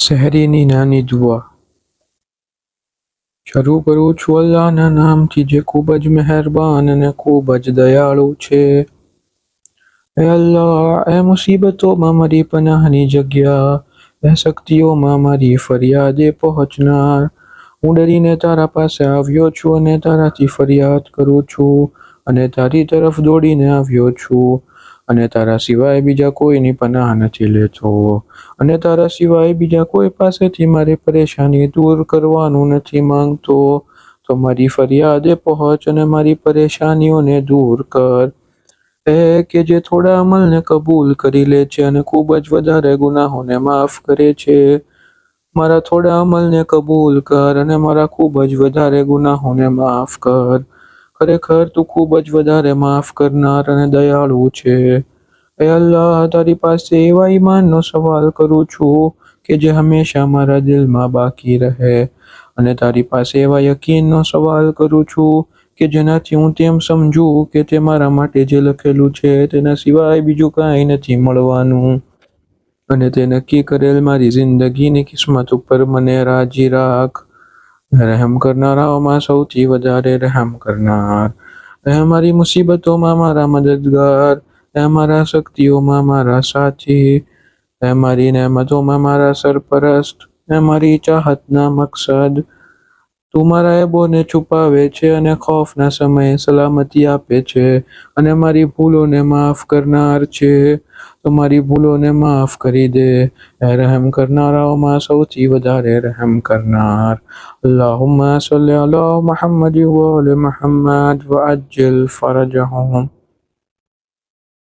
શહેરીની નાની દુઆ. શરૂ કરું છું અલ્લાહના નામથી જે ખૂબ જ મહેરબાન અને ખૂબ જ દયાળુ છે. એ અલ્લાહ, એ મુસીબતોમાં મારી પનાહની જગ્યા, એ શક્તિઓમાં મારી ફરિયાદે પહોંચનાર. હું ડરીને તારા પાસે આવ્યો છું અને તારાથી ફરિયાદ કરું છું અને તારી તરફ દોડીને આવ્યો છું અને તારા સિવાય બીજા કોઈની પનાહ નથી લેતો અને તારા સિવાય બીજા કોઈ પાસેથી મારી પરેશાની દૂર કરવાનું નથી માંગતો. તો મારી ફરિયાદે પહોંચ અને મારી પરેશાનીઓને દૂર કર. એ કે જે થોડા અમલને કબૂલ કરી લે છે અને ખૂબ જ વધારે ગુનાહોને માફ કરે છે. મારા થોડા અમલને કબૂલ કર અને મારા ખૂબ જ વધારે ગુનાહોને માફ કર. ખરેખર તું ખૂબ જ વધારે માફ કરનાર અને દયાળુ છે. એ અલ્લાહ, તારી પાસે એવા ઈમાનનો સવાલ કરું છું કે જે હંમેશા મારા દિલમાં બાકી રહે અને તારી પાસે એવા યકીનનો સવાલ કરું છું કે જેનાથી હું તેમ સમજું કે તે મારા માટે જે લખેલું છે તેના સિવાય બીજું કાંઈ નથી મળવાનું અને તે નક્કી કરેલ મારી જિંદગીની કિસ્મત ઉપર મને રાજી રાખ. રહેમ કરનારાઓમાં સૌથી વધારે રહેમ કરનાર. એ મારી મુસીબતોમાં મારા મદદગાર. એ મારા શક્તિઓમાં મારા સાથી. એ મારી નહેમતોમાં મારા સરપરસ્ત. એ મારી ચાહતના મકસદ. તું મારા એબોને છુપાવે છે અને ખૌફના સમયે સલામતી આપે છે અને મારી ભૂલોને માફ કરનાર છે. તો મારી ભૂલોને માફ કરી દે. એ રહેમ કરનારાઓમાં સૌથી વધારે રહેમ કરનાર. અલ્લાહુમ્મા સલ્લી અલા મુહમ્મદ વ આલી મુહમ્મદ વ અજ્જિલ ફરજહુમ.